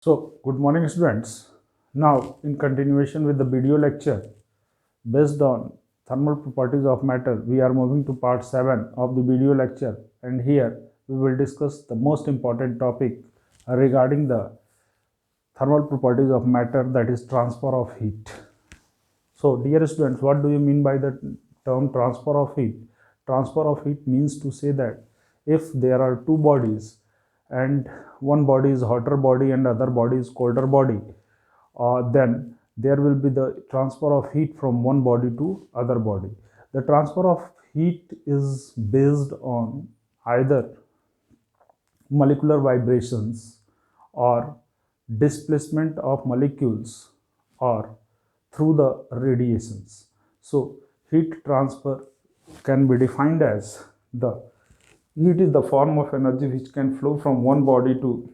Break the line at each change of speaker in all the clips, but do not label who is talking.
So, good morning, students. Now, in continuation with the video lecture based on thermal properties of matter, we are moving to part 7 of the video lecture, and here we will discuss the most important topic regarding the thermal properties of matter, that is transfer of heat. So, dear students, what do you mean by the term transfer of heat? Transfer of heat means to say that if there are two bodies and one body is hotter body and other body is colder body, then there will be the transfer of heat from one body to other body. The transfer of heat is based on either molecular vibrations or displacement of molecules or through the radiations. So heat transfer can be defined as the heat is the form of energy which can flow from one body to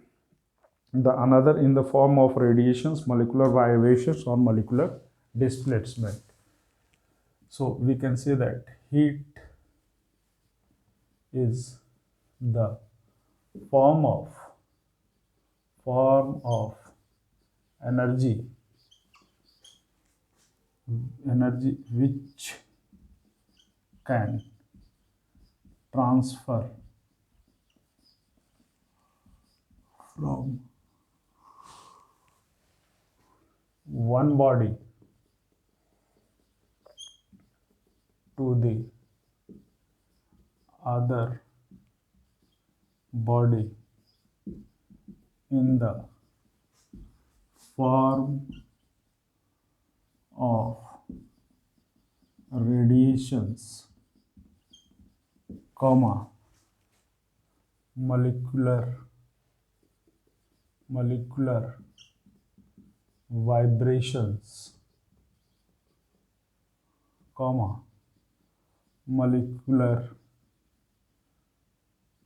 the another in the form of radiations, molecular vibrations or molecular displacement. So we can say that heat is the form of form of energy which can transfer from one body to the other body in the form of radiations, comma, molecular vibrations, comma, molecular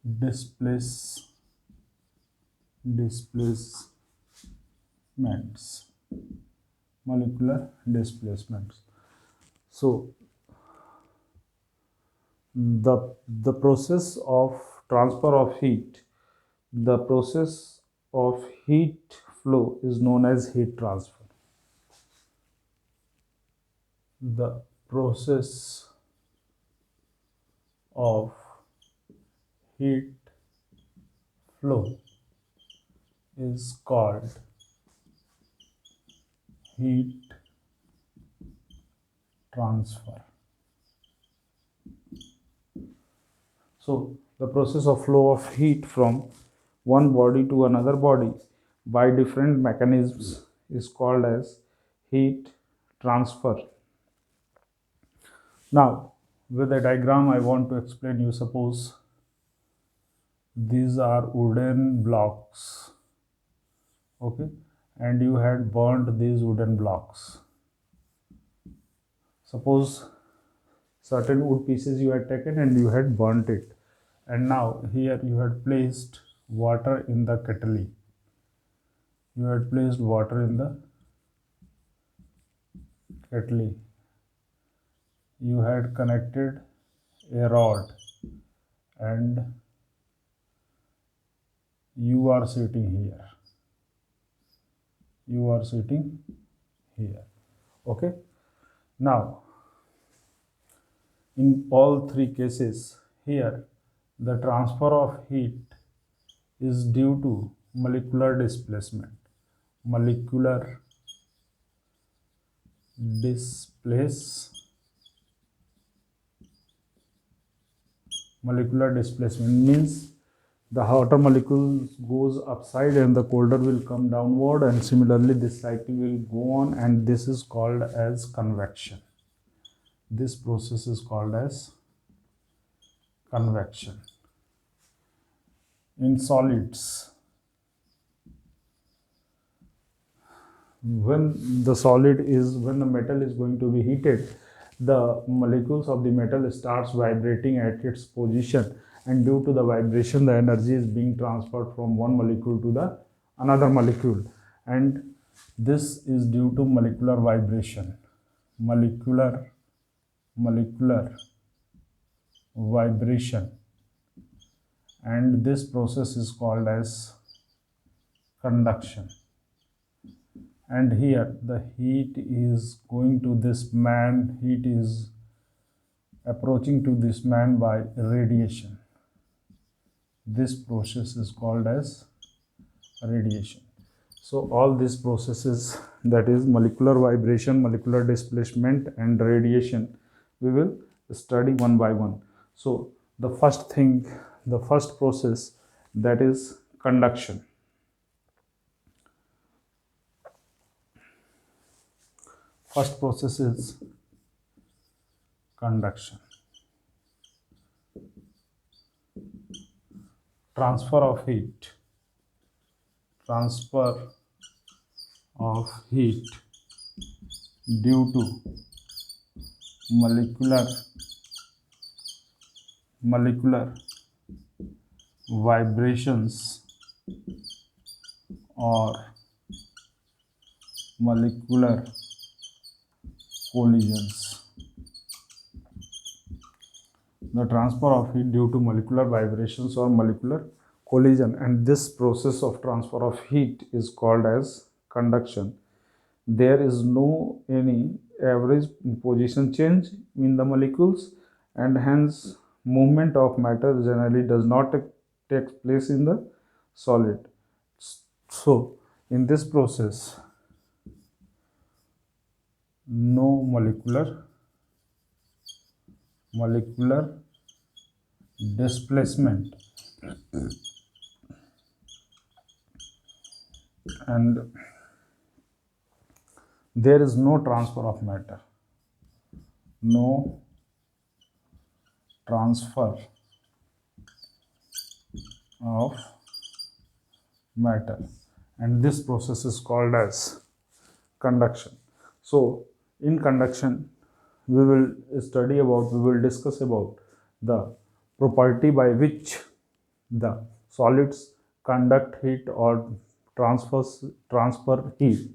displacements, molecular displacements. So the process of transfer of heat, the process of heat flow is known as heat transfer. The process of heat flow is called heat transfer. So the process of flow of heat from one body to another body by different mechanisms is called as heat transfer. Now, with a diagram, I want to explain you. Suppose these are wooden blocks, okay, and you had burned these wooden blocks. Suppose certain wood pieces you had taken and you had burnt it, and now here you had placed water in the kettle. You had placed water in the kettle. You had connected a rod and you are sitting here. You are sitting here. Okay. Now, in all three cases, here the transfer of heat is due to molecular displacement. Molecular displacement means the hotter molecule goes upside and the colder will come downward, and similarly this cycle will go on, and this is called as convection. This process is called as convection. In solids, when the metal is going to be heated, the molecules of the metal starts vibrating at its position, and due to the vibration the energy is being transferred from one molecule to the another molecule, and this is due to molecular vibration. Molecular vibration, and this process is called as conduction. and here the heat is going to this man, heat is approaching to this man by radiation. This process is called as radiation. So all these processes, that is molecular vibration, molecular displacement and radiation, we will study one by one. So the first thing, the first process, that is conduction. First process is conduction. Transfer of heat. Transfer of heat due to molecular vibrations or molecular collisions. The transfer of heat due to molecular vibrations or molecular collision, and this process of transfer of heat is called as conduction. There is no any average position change in the molecules, and hence movement of matter generally does not take place in the solid. So in this process, no molecular displacement and there is no transfer of matter. No transfer of matter, and this process is called as conduction. So in conduction, we will discuss about the property by which the solids conduct heat or transfer heat.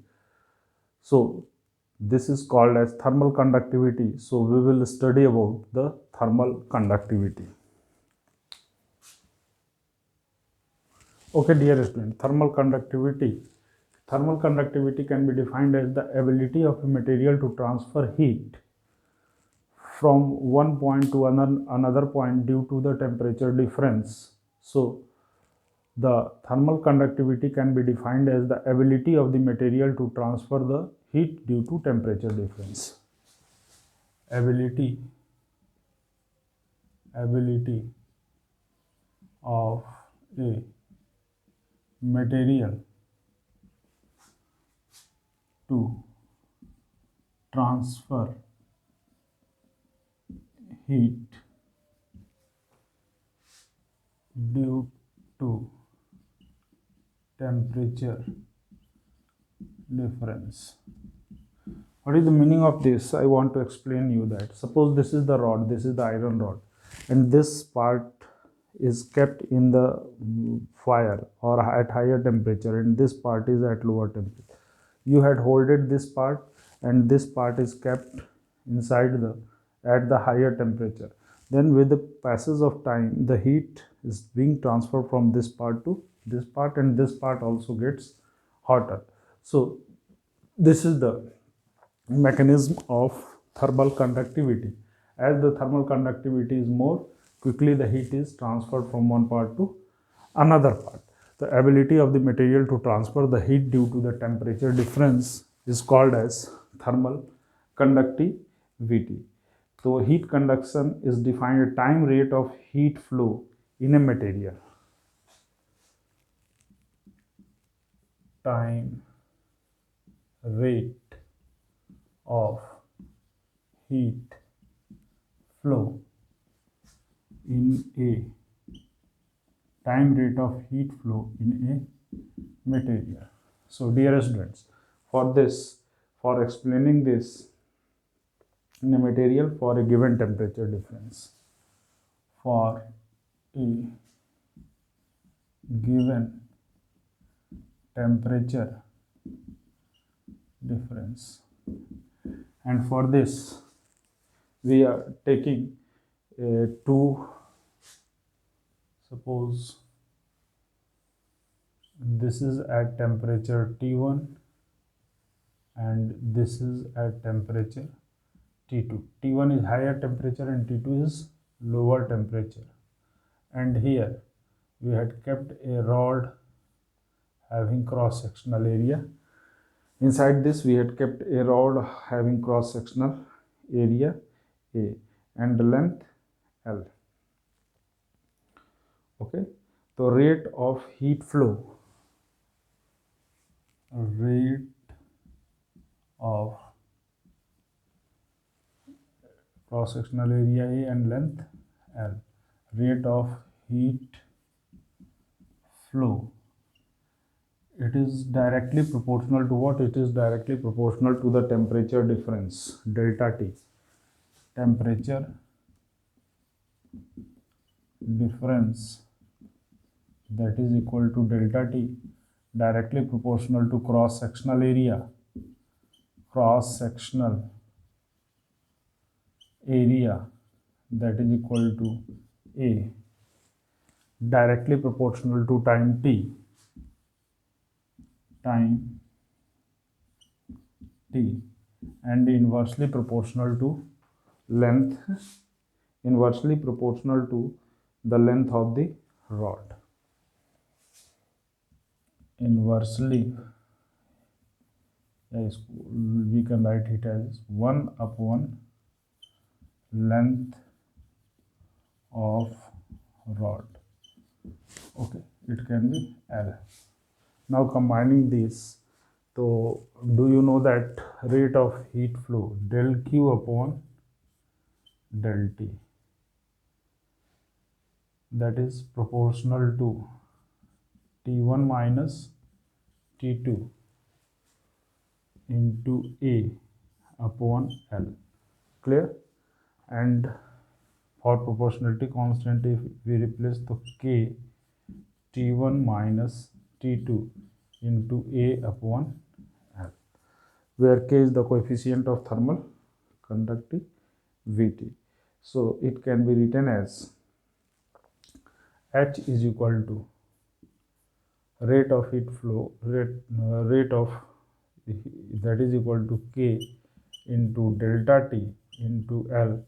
So this is called as thermal conductivity. So we will study about the thermal conductivity. Okay, dear student, thermal conductivity. Thermal conductivity can be defined as the ability of a material to transfer heat from one point to another point due to the temperature difference. So the thermal conductivity can be defined as the ability of the material to transfer the heat due to temperature difference. Ability of a material to transfer heat due to temperature difference. What is the meaning of this? I want to explain you that. Suppose this is the rod, this is the iron rod, and this part is kept in the fire or at higher temperature, and this part is at lower temperature. You had holded this part, and this part is kept inside at the higher temperature. Then with the passage of time, the heat is being transferred from this part to this part, and this part also gets hotter. So this is the mechanism of thermal conductivity. As the thermal conductivity is more, quickly the heat is transferred from one part to another part. The ability of the material to transfer the heat due to the temperature difference is called as thermal conductivity. So heat conduction is defined as time rate of heat flow in a material. Time rate of heat flow in a material. So dear students, for explaining this in a material for a given temperature difference, for a given temperature difference, and for this we are taking two. Suppose this is at temperature T1 and this is at temperature T2. T1 is higher temperature and T2 is lower temperature. And here we had kept a rod having cross-sectional area. Inside this we had kept a rod having cross-sectional area A and the length L. Okay, the rate of heat flow, rate of cross-sectional area A and length L, rate of heat flow, it is directly proportional to what? It is directly proportional to the temperature difference, delta T. Temperature difference, that is equal to delta T, directly proportional to cross-sectional area. Cross-sectional area, that is equal to A, directly proportional to time T. Time T, and inversely proportional to length, inversely proportional to the length of the rod. Inversely, yes, we can write it as 1 upon length of rod. Okay, it can be L. Now combining these, so do you know that rate of heat flow, del Q upon del T, that is proportional to T1 minus T2 into A upon L. Clear? And for proportionality constant, if we replace the K, T1 minus T2 into A upon L, where K is the coefficient of thermal conductivity. So it can be written as H is equal to rate of heat flow, rate of, that is equal to K into delta T into L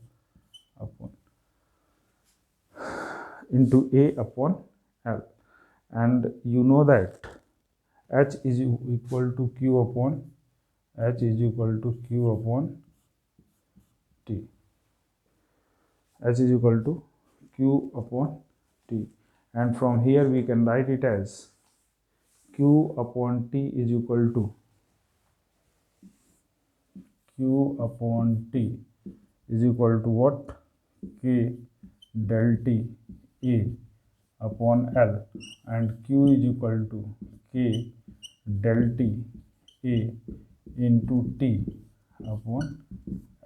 upon into A upon L. And you know that H is equal to Q upon H is equal to Q upon T. H is equal to Q upon T, and from here we can write it as Q upon T is equal to Q upon T is equal to what? K del T A upon L, and Q is equal to K del T A into T upon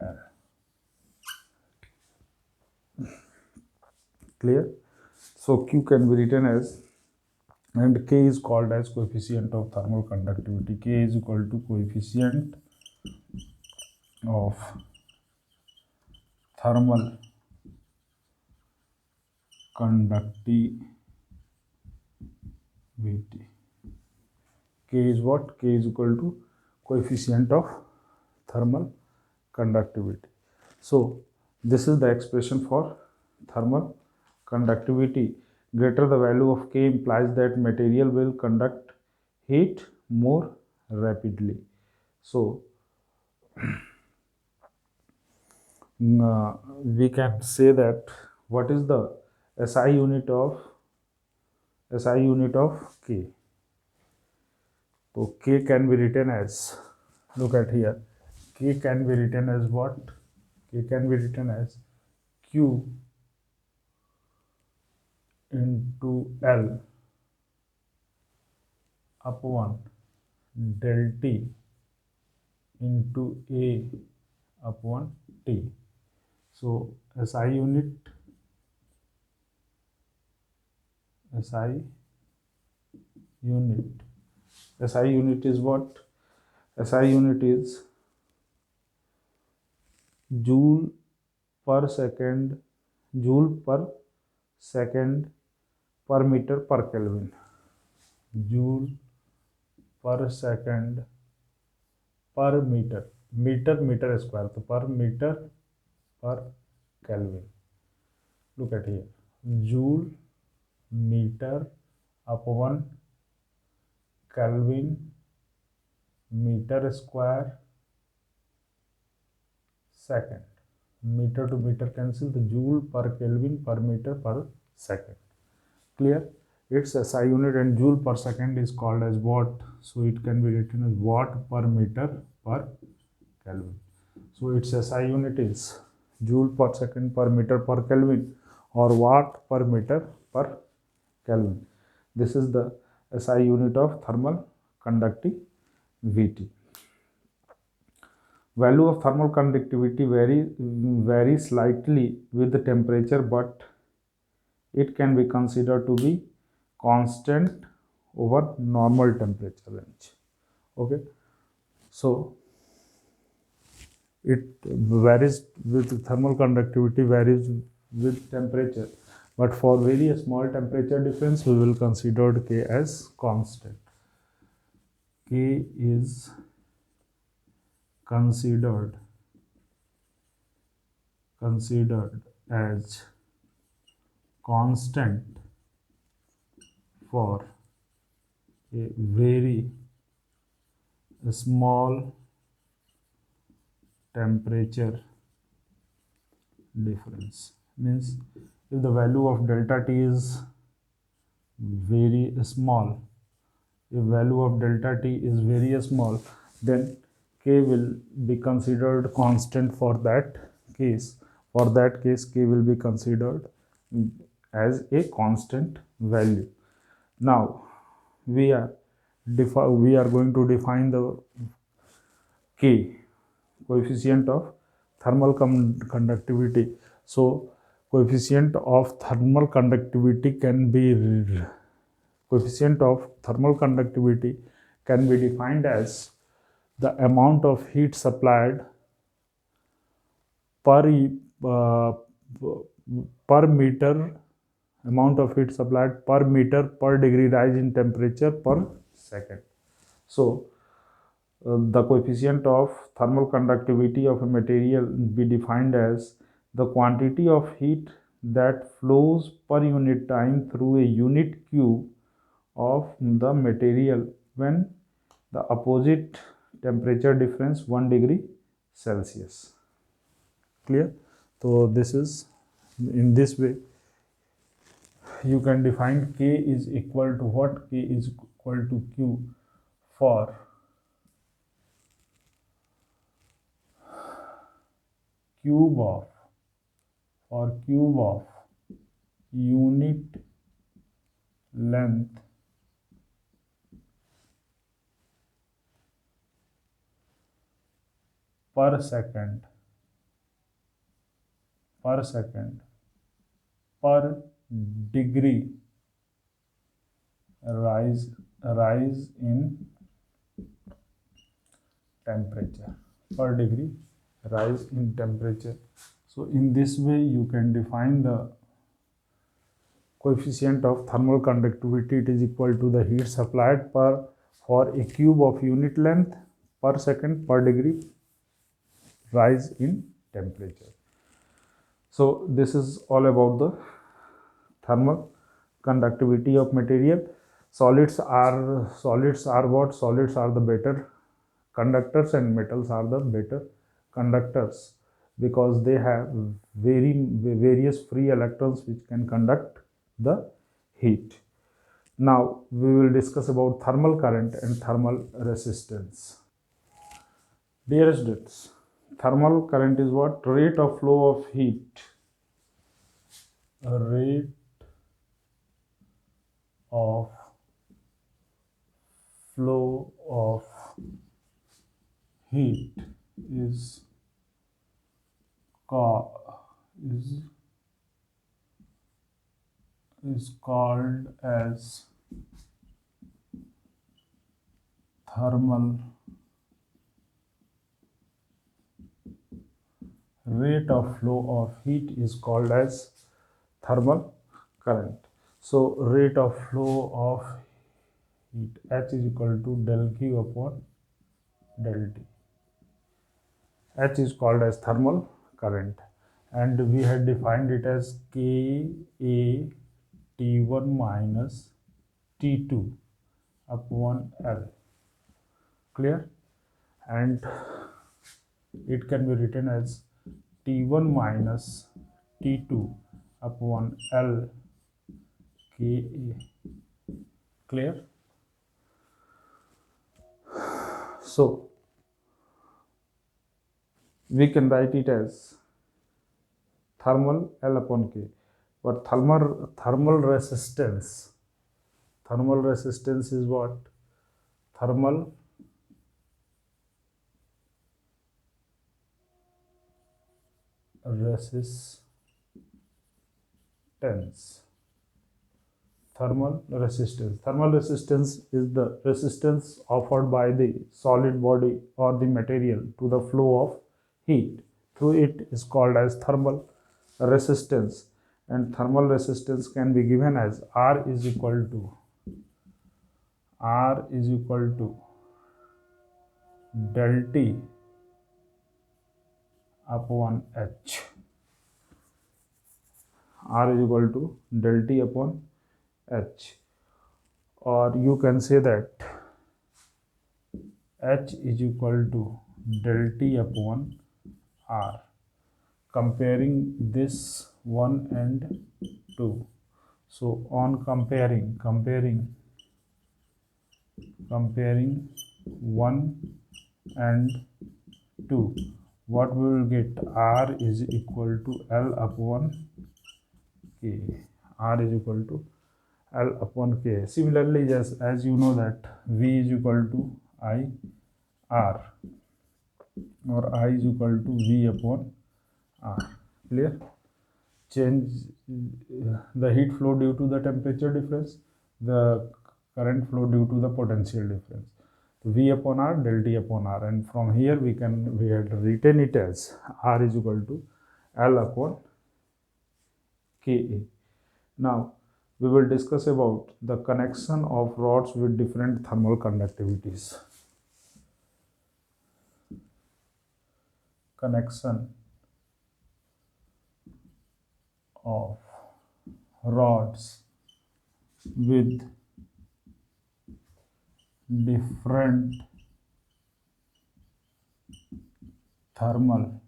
L. Clear? So Q can be written as, and K is called as coefficient of thermal conductivity. K is equal to coefficient of thermal conductivity. K is what? K is equal to coefficient of thermal conductivity. So this is the expression for thermal conductivity. Greater the value of K implies that material will conduct heat more rapidly. So we can say that what is the SI unit of K? So K can be written as, look at here, K can be written as what? K can be written as Q into L upon del T into A upon T. So SI unit is what? SI unit is joule per second per meter per Kelvin. Joule per second per metre, metre square, तो per metre per kelvin. Look at here, joule meter upon Kelvin meter square second. Meter to meter cancel, the joule per Kelvin per meter per second. Clear? Its SI unit and joule per second is called as watt, so it can be written as watt per meter per Kelvin. So its SI unit is joule per second per meter per Kelvin or watt per meter per Kelvin. This is the SI unit of thermal conductivity. Value of thermal conductivity varies slightly with the temperature, but it can be considered to be constant over normal temperature range. Okay, so it varies with thermal conductivity, varies with temperature, but for very small temperature difference we will consider K as constant. K is considered as constant for a very small temperature difference. Means if the value of delta T is very small, if value of delta T is very small, then K will be considered constant for that case. For that case, K will be considered as a constant value. Now we are going to define the K, coefficient of thermal conductivity. So coefficient of thermal conductivity can be defined as the amount of heat supplied per uh, per meter, amount of heat supplied per meter per degree rise in temperature per second. So the coefficient of thermal conductivity of a material be defined as the quantity of heat that flows per unit time through a unit cube of the material when the opposite temperature difference 1 degree Celsius. Clear? So this is, in this way you can define K is equal to what? K is equal to Q for cube of unit length per second per degree rise in temperature, per degree rise in temperature. So in this way you can define the coefficient of thermal conductivity. It is equal to the heat supplied for a cube of unit length per second per degree rise in temperature. So this is all about the thermal conductivity of material. Solids are what? Solids are the better conductors and metals are the better conductors because they have various free electrons which can conduct the heat. Now we will discuss about thermal current and thermal resistance. Dear students, thermal current is what? Rate of flow of heat. Rate of flow of heat is called as thermal rate of flow of heat is called as thermal current. So rate of flow of heat, H is equal to del Q upon del T. H is called as thermal current, and we had defined it as Ka T1 minus T2 upon L. Clear? And it can be written as T1 minus T2 upon L Ka. Clear? So we can write it as thermal L upon K, but thermal resistance is what? Thermal resistance. Thermal resistance is the resistance offered by the solid body or the material to the flow of heat through it is called as thermal resistance, and thermal resistance can be given as R is equal to del T upon H. R is equal to del T upon H, or you can say that H is equal to del T upon R, comparing this 1 and 2. So on comparing 1 and 2, what we will get? R is equal to L upon K. R is equal to L upon K. Similarly, just as you know that V is equal to I R, or I is equal to V upon R. Clear? Change the heat flow due to the temperature difference, the current flow due to the potential difference. V upon R, del T upon R, and from here we had written it as R is equal to L upon Ka. Now we will discuss about the connection of rods with different thermal conductivities. Connection of rods with different thermal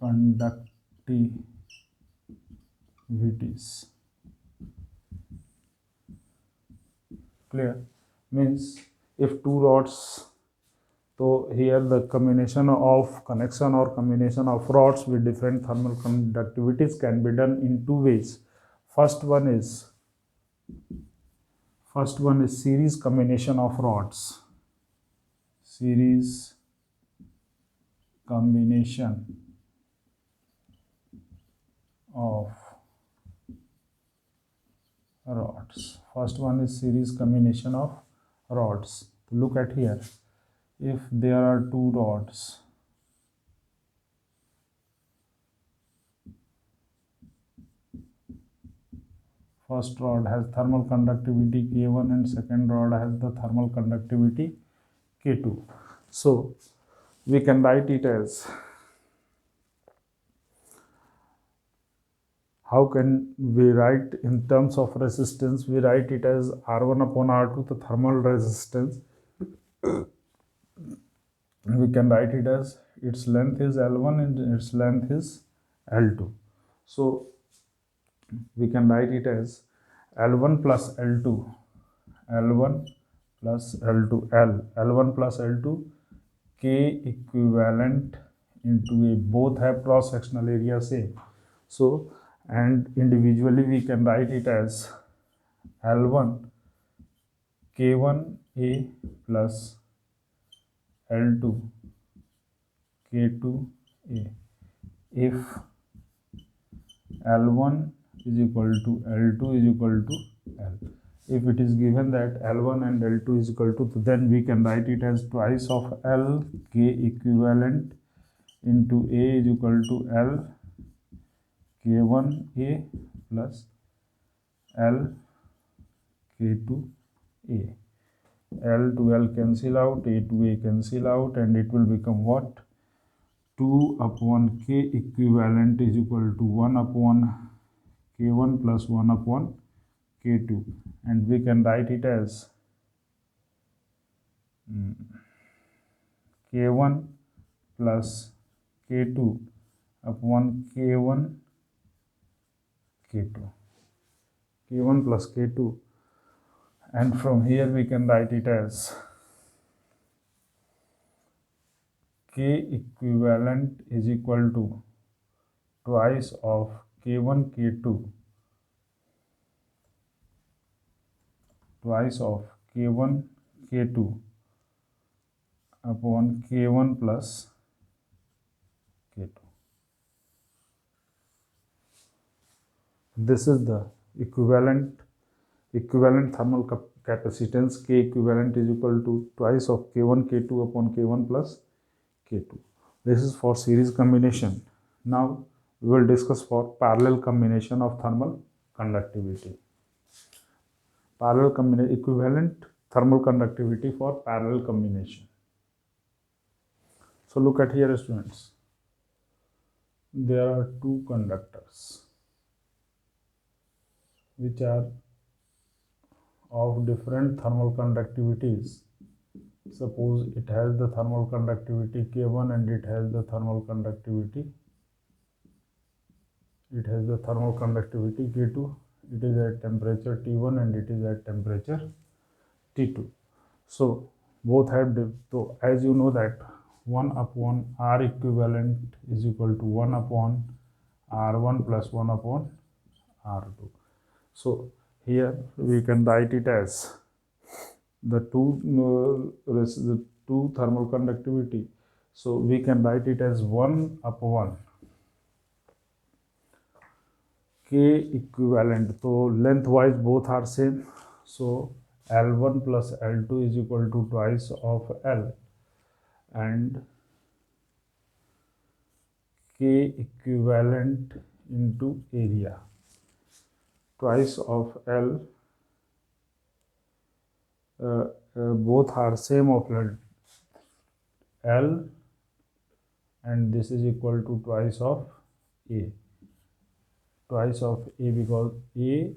conductivities. Clear? Means if two rods, so here the connection of rods with different thermal conductivities can be done in two ways. First one is series combination of rods. Series combination of rods. First one is series combination of rods. Look at here. If there are two rods, first rod has thermal conductivity K1 and second rod has the thermal conductivity K2. So we can write it as, how can we write in terms of resistance? We write it as R1 upon R2, the thermal resistance. We can write it as its length is L1 and its length is L2. So we can write it as L1 plus L2, L1 plus L2, L1 plus L2, K equivalent into A. Both have cross-sectional area same. So, and individually we can write it as L1 K1A plus L2 K2A. If L1 is equal to L2 is equal to L. If it is given that L1 and L2 is equal to, then we can write it as twice of L K equivalent into A is equal to L K1A plus L K2A. L to L cancel out, A to A cancel out, and it will become what? 2 upon K equivalent is equal to 1 upon K1 plus 1 upon K2, and we can write it as K1 plus K2 upon K1 K2, K1 plus K2, and from here we can write it as K equivalent is equal to twice of K1 K2 twice of K1 K2 upon K1 plus K2. This is the equivalent thermal capacitance. K equivalent is equal to twice of K1 K2 upon K1 plus K2. This is for series combination. Now we will discuss for parallel combination of thermal conductivity. Equivalent thermal conductivity for parallel combination. So look at here, students. There are two conductors which are of different thermal conductivities. Suppose it has the thermal conductivity K1 and it has the thermal conductivity K2. It is at temperature T1 and it is at temperature T2. So both have, so as you know that 1 upon R equivalent is equal to 1 upon R1 plus 1 upon R2. So here we can write it as the two thermal conductivity. So we can write it as 1 upon K equivalent. So lengthwise both are same. So L1 plus L2 is equal to twice of L, and K equivalent into area, twice of L, both are same of L, and this is equal to twice of A, because A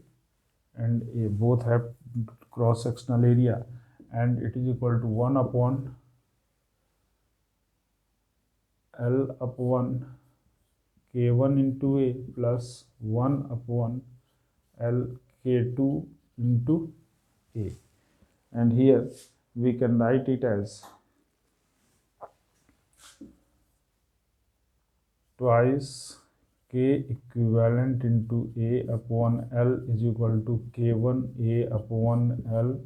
and A both have cross sectional area, and it is equal to 1 upon L upon K1 into A plus 1 upon L K2 into A, and here we can write it as twice K equivalent into A upon L is equal to K1 A upon L